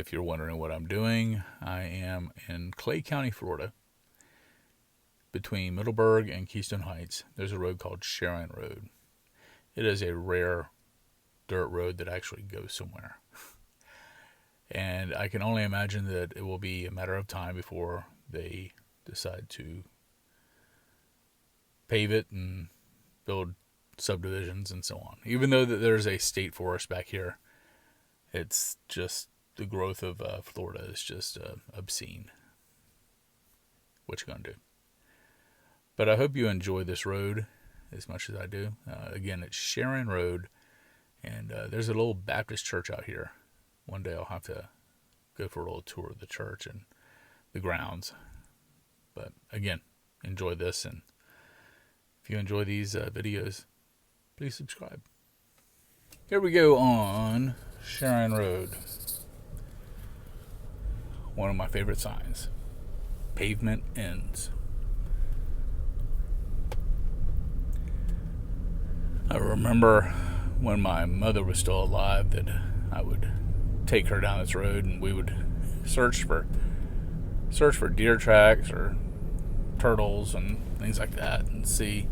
If you're wondering what I'm doing, I am in Clay County, Florida. Between Middleburg and Keystone Heights, there's a road called Sharon Road. It is a rare dirt road that actually goes somewhere. And I can only imagine that it will be a matter of time before they decide to pave it and build subdivisions and so on. Even though that there's a state forest back here, it's just the growth of Florida is just obscene. What you gonna do? But I hope you enjoy this road as much as I do. Again, it's Sharon Road, and there's a little Baptist church out here. One day I'll have to go for a little tour of the church and the grounds. But again, enjoy this, and if you enjoy these videos, please subscribe. Here we go on Sharon Road. One of my favorite signs. Pavement ends. I remember when my mother was still alive that I would take her down this road and we would search for deer tracks or turtles and things like that and see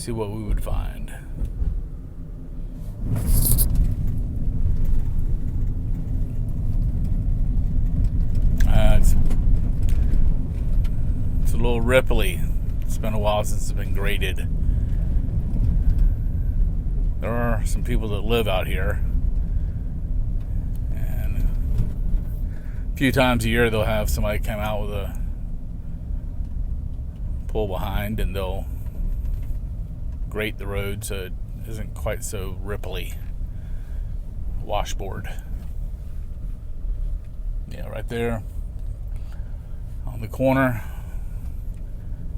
what we would find. It's a little ripply. It's been a while since it's been graded. There are some people that live out here, and a few times a year they'll have somebody come out with a pull behind and they'll grate the road so it isn't quite so ripply. Washboard. Yeah, right there on the corner.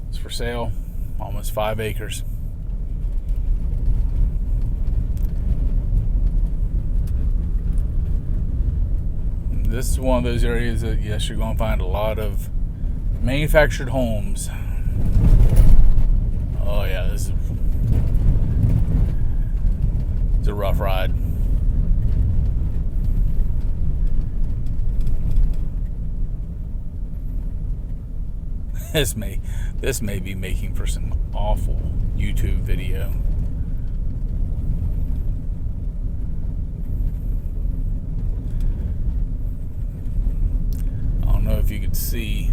It's for sale. Almost 5 acres. This is one of those areas that, yes, you're going to find a lot of manufactured homes. Oh yeah, it's a rough ride. This may be making for some awful YouTube video. I don't know if you could see,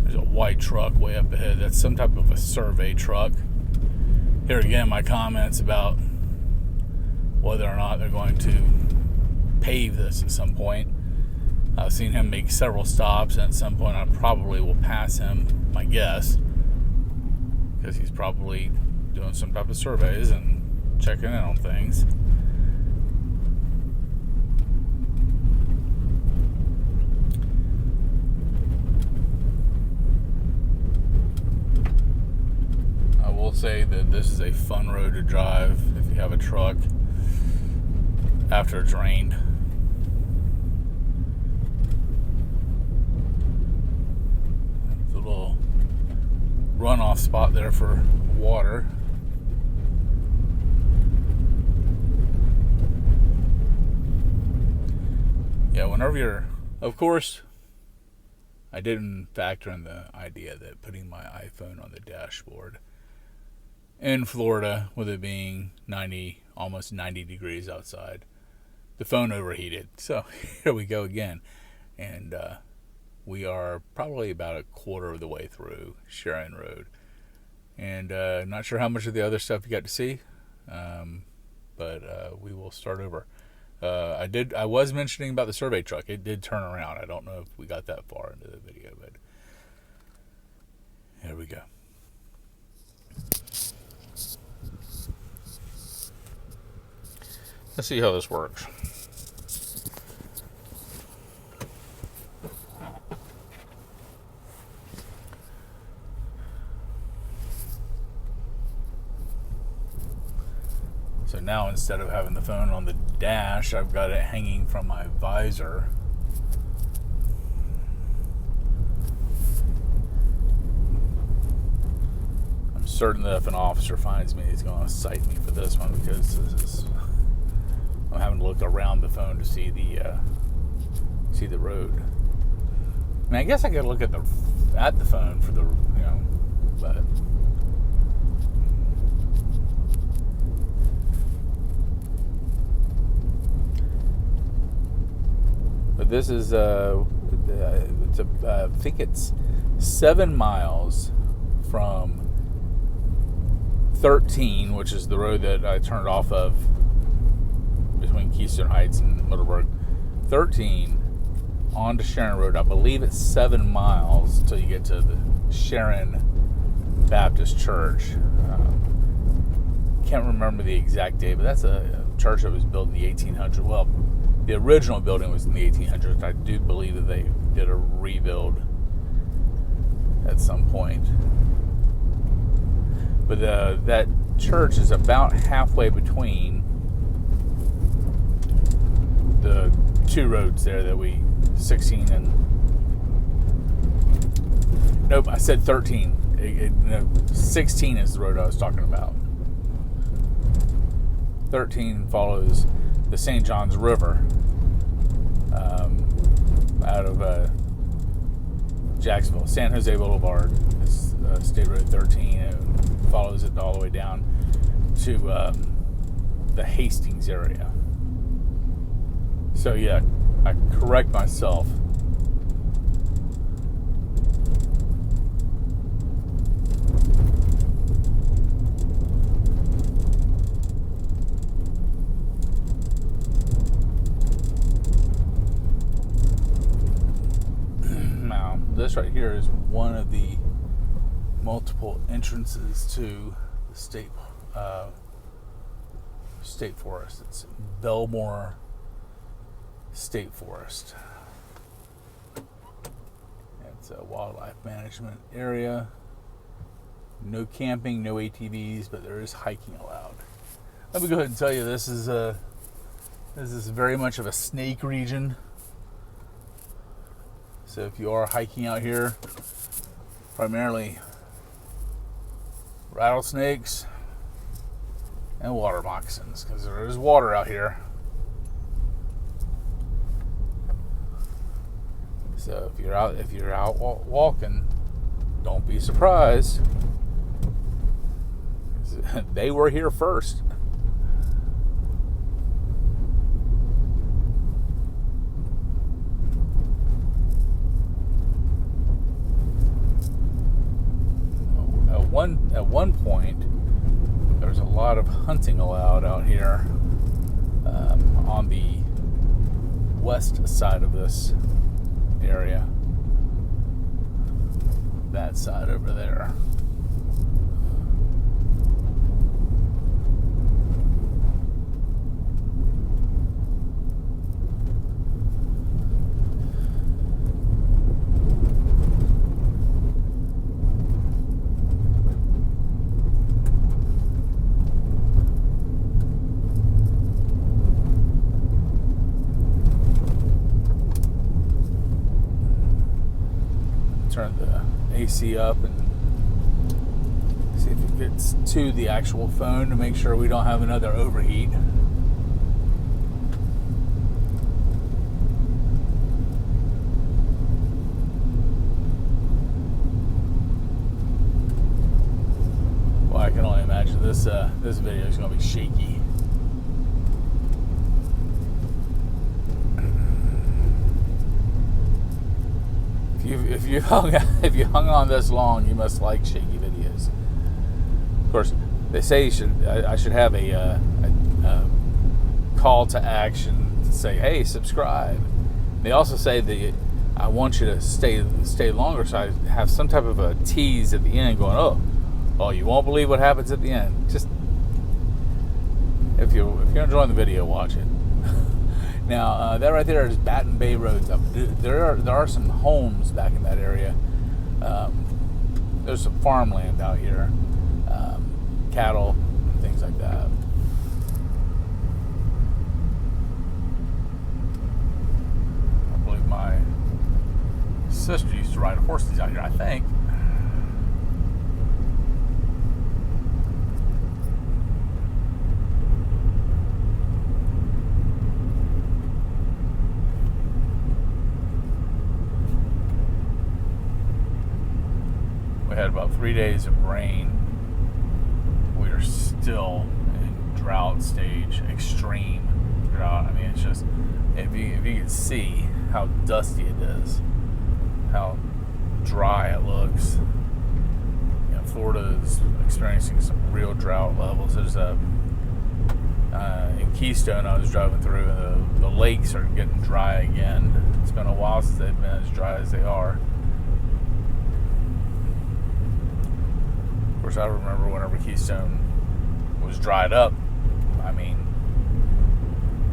there's a white truck way up ahead. That's some type of a survey truck. Here again, my comments about whether or not they're going to pave this at some point. I've seen him make several stops, and at some point I probably will pass him, my guess, because he's probably doing some type of surveys and checking in on things. I will say that this is a fun road to drive if you have a truck after it's rained. There's a little runoff spot there for water. Yeah, whenever you're, of course, I didn't factor in the idea that putting my iPhone on the dashboard in Florida, with it being almost 90 degrees outside, the phone overheated. So here we go again. And we are probably about a quarter of the way through Sharon Road. And not sure how much of the other stuff you got to see, but we will start over. I was mentioning about the survey truck. It did turn around. I don't know if we got that far into the video, but here we go. Let's see how this works. So now instead of having the phone on the dash, I've got it hanging from my visor. I'm certain that if an officer finds me, he's going to cite me for this one, because I'm having to look around the phone to see the road. I mean, I guess I could look at the phone for the, but this is I think it's 7 miles from 13, which is the road that I turned off of between Keystone Heights and Middleburg. 13 onto Sharon Road. I believe it's 7 miles until you get to the Sharon Baptist Church. Can't remember the exact date, but that's a church that was built in the 1800s. Well, the original building was in the 1800s. I do believe that they did a rebuild at some point. But that church is about halfway between the two roads there that 16 and... Nope, I said 13. 16 is the road I was talking about. 13 follows the St. Johns River out of Jacksonville. San Jose Boulevard is State Road 13. It follows it all the way down to the Hastings area. So yeah, I correct myself. Now, this right here is one of the multiple entrances to the state forest. It's Belmore State Forest. It's a wildlife management area. No camping, no ATVs, but there is hiking allowed. Let me go ahead and tell you, this is very much of a snake region. So if you are hiking out here, primarily rattlesnakes and water moccasins, because there is water out here. So if you're out walking, don't be surprised. They were here first. At one point, there was a lot of hunting allowed out here on the west side of this area. That side over there. Turn the AC up and see if it gets to the actual phone to make sure we don't have another overheat. Well, I can only imagine this video is going to be shaky. If you hung on this long, you must like shaky videos. Of course, they say I should have a call to action to say, "Hey, subscribe." They also say that I want you to stay longer, so I have some type of a tease at the end, going, "Oh, you won't believe what happens at the end." Just if you're enjoying the video, watch it. Now, that right there is Baton Bay Road. There are some homes back in that area. There's some farmland out here, cattle, and things like that. I believe my sister used to ride horses out here, I think. had about 3 days of rain. We are still in drought stage, extreme drought. I mean, it's just, if you can see how dusty it is, how dry it looks. You know, Florida is experiencing some real drought levels. There's in Keystone, I was driving through, and the lakes are getting dry again. It's been a while since they've been as dry as they are. Of course, I remember whenever Keystone was dried up. I mean,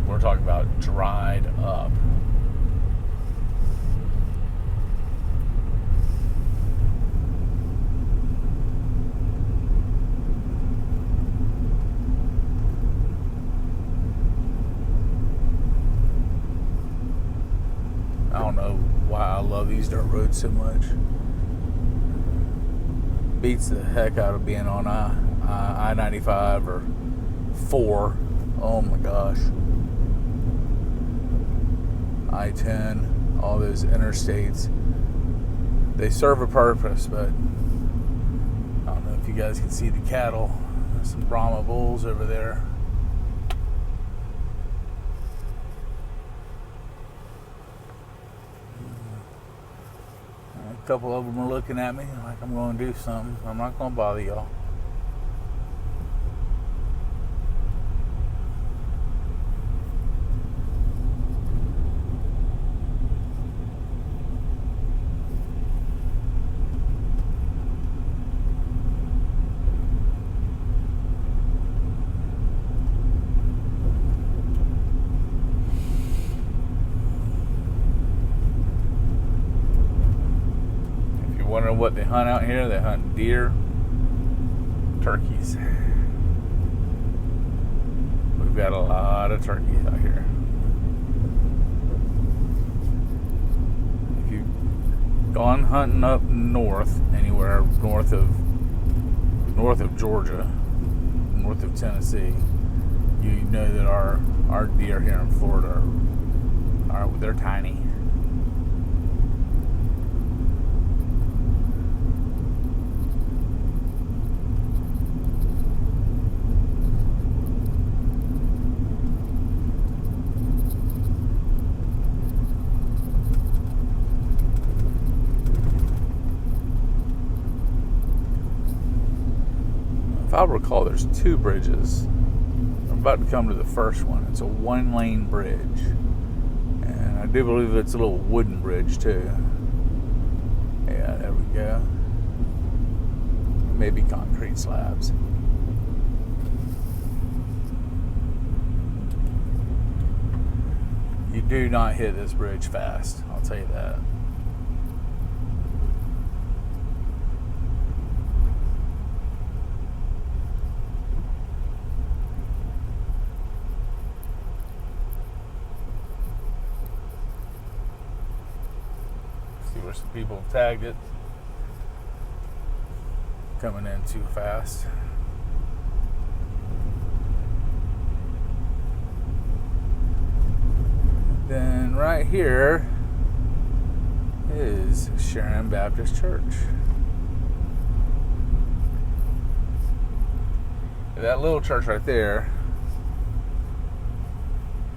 we're talking about dried up. I don't know why I love these dirt roads so much. Beats the heck out of being on I-95 or 4. Oh my gosh. I-10, all those interstates. They serve a purpose, but I don't know if you guys can see the cattle. There's some Brahma bulls over there. A couple of them are looking at me like I'm going to do something. I'm not going to bother y'all. Wondering what they hunt out here? They hunt deer, turkeys. We've got a lot of turkeys out here. If you've gone hunting up north, anywhere north of Georgia, north of Tennessee, you know that our deer here in Florida they're tiny. If I recall, there's 2 bridges. I'm about to come to the first one. It's a 1-lane bridge. And I do believe it's a little wooden bridge, too. Yeah, there we go. Maybe concrete slabs. You do not hit this bridge fast, I'll tell you that. Some people have tagged it. Coming in too fast. Then right here is Sharon Baptist Church. That little church right there,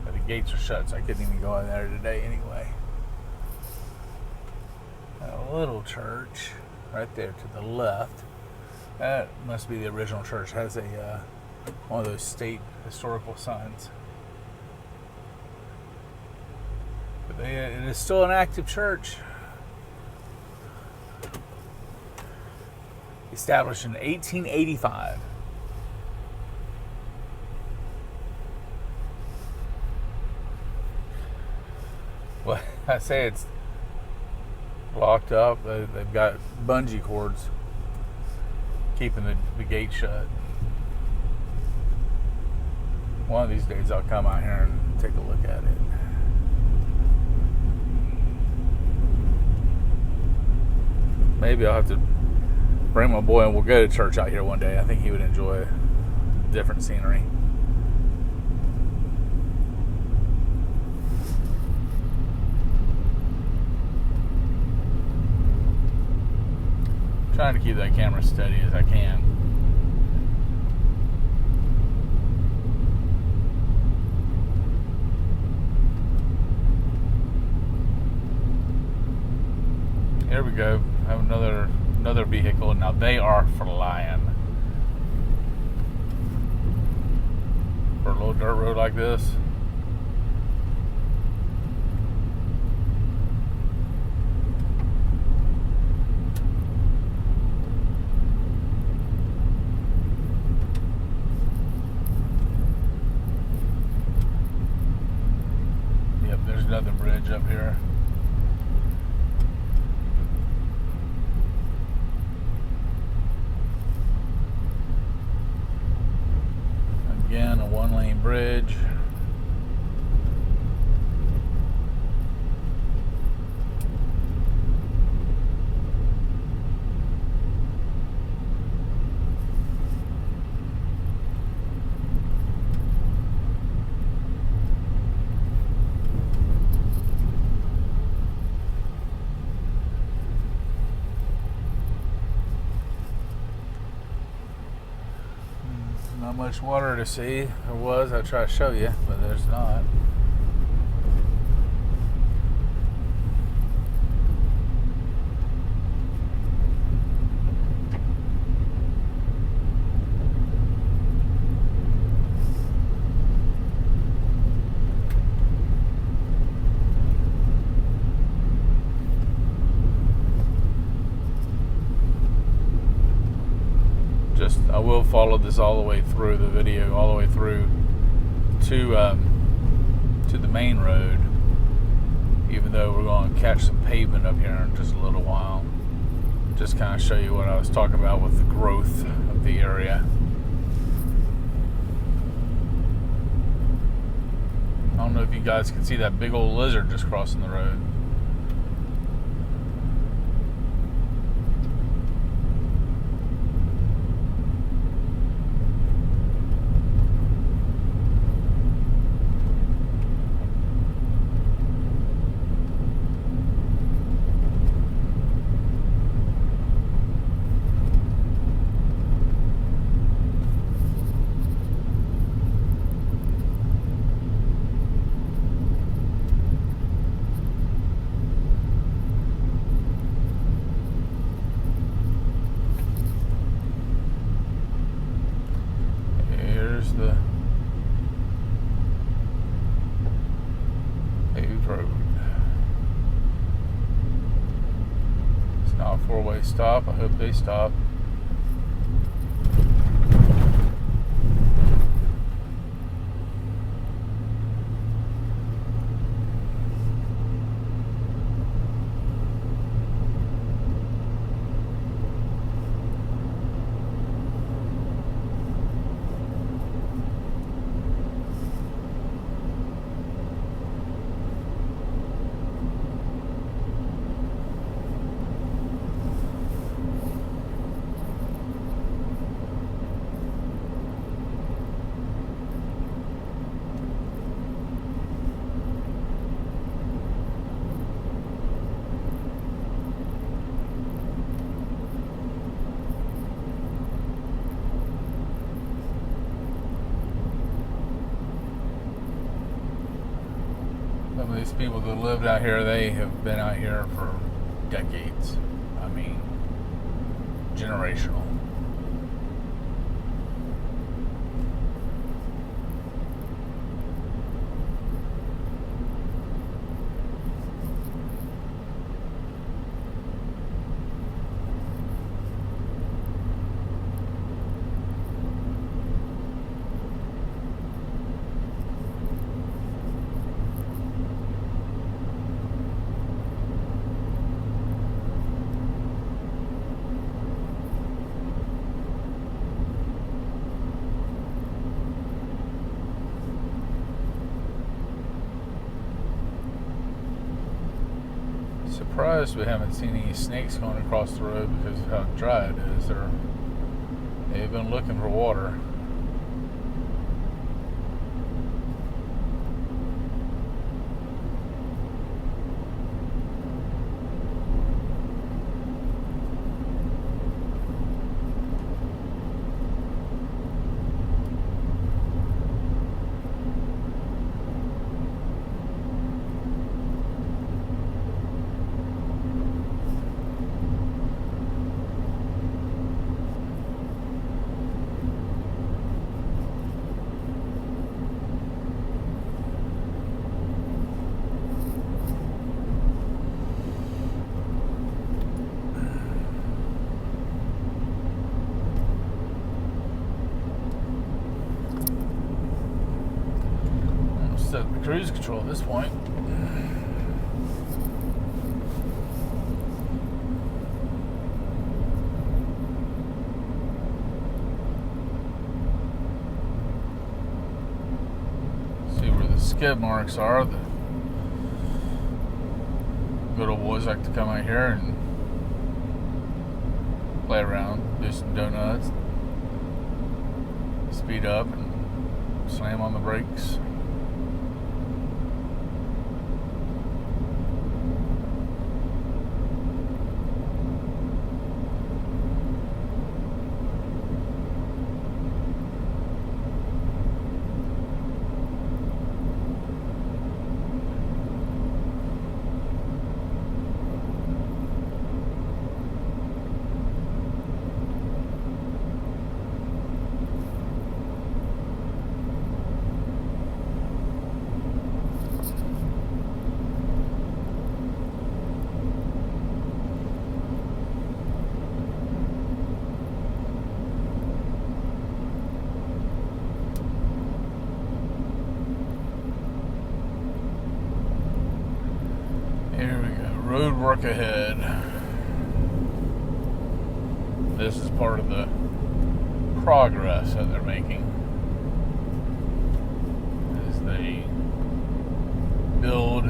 the gates are shut, so I couldn't even go in there today anyway. A little church right there to the left, that must be the original church. It has a one of those state historical signs, but it is still an active church. Established in 1885. Well, I say it's locked up. They've got bungee cords keeping the gate shut. One of these days I'll come out here and take a look at it. Maybe I'll have to bring my boy and we'll go to church out here one day. I think he would enjoy different scenery. trying to keep that camera steady as I can. Here we go. I have another vehicle. Now they are flying. For a little dirt road like this. Yep, there's another bridge up here. Again, a one-lane bridge. Not much water to see. There was. I'll try to show you, but there's not. I will follow this all the way through the video, all the way through to the main road, even though we're going to catch some pavement up here in just a little while. Just kind of show you what I was talking about with the growth of the area. I don't know if you guys can see that big old lizard just crossing the road. The paved road. It's now a four-way stop. I hope they stop. Some of these people that lived out here, they have been out here for decades. I mean, generational. Surprised we haven't seen any snakes going across the road because of how dry it is. They've been looking for water. cruise control at this point. See where the skid marks are. The good old boys like to come out here and play around, do some donuts, speed up and slam on the brakes. Here we go, road work ahead. This is part of the progress that they're making as they build.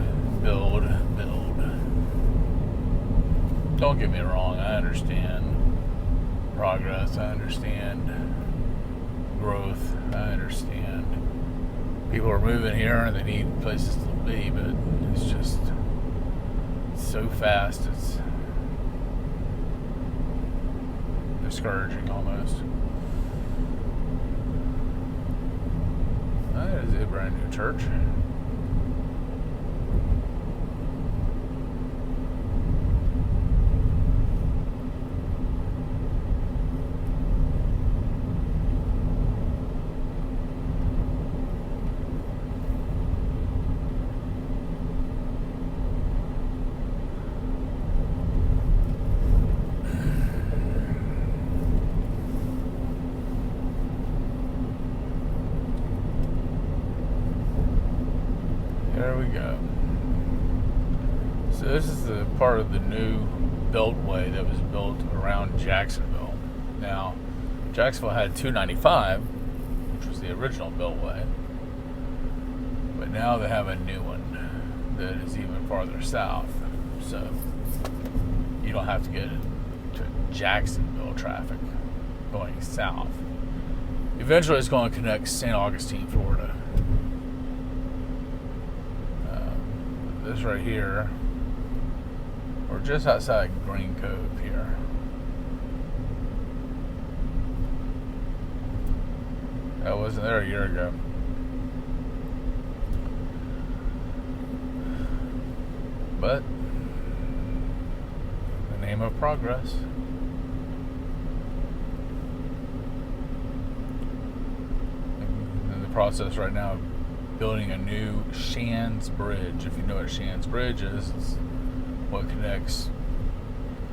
Don't get me wrong, I understand progress, I understand growth, I understand people are moving here and they need places to be, but it's just so fast, it's discouraging almost. That is a brand new church. There we go. So this is the part of the new beltway that was built around Jacksonville. Now, Jacksonville had 295, which was the original beltway, but now they have a new one that is even farther south. So you don't have to get into Jacksonville traffic going south. Eventually, it's going to connect St. Augustine, Florida. This right here, we're just outside Green Cove here. I wasn't there a year ago. But in the name of progress. In the process right now, building a new Shands Bridge. If you know what Shands Bridge is, it's what connects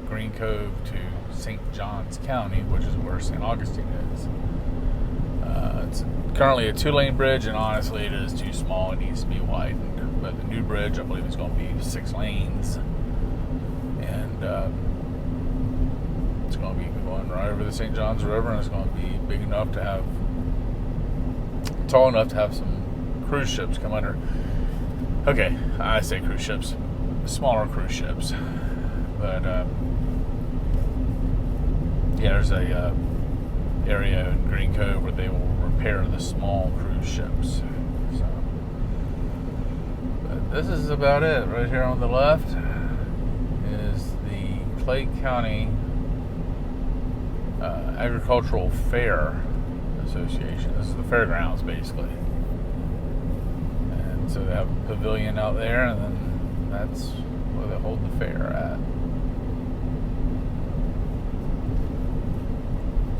Green Cove to St. Johns County, which is where St. Augustine is. It's currently a 2-lane bridge, and honestly, it is too small. It needs to be widened. But the new bridge, I believe, is going to be 6 lanes, and it's going to be going right over the St. Johns River, and it's going to be big enough to have, tall enough to have some cruise ships come under. Okay, I say cruise ships, smaller cruise ships, but yeah, there's a area in Green Cove where they will repair the small cruise ships. So, but this is about it. Right here on the left is the Clay County Agricultural Fair Association. This is the fairgrounds, basically. So they have a pavilion out there, and then that's where they hold the fair at.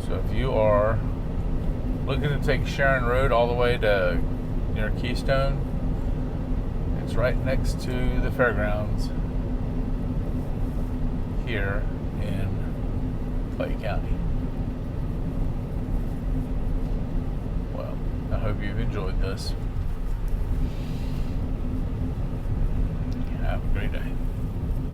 So if you are looking to take Sharon Road all the way to near Keystone, it's right next to the fairgrounds here in Clay County. Well, I hope you've enjoyed this. Have a great day.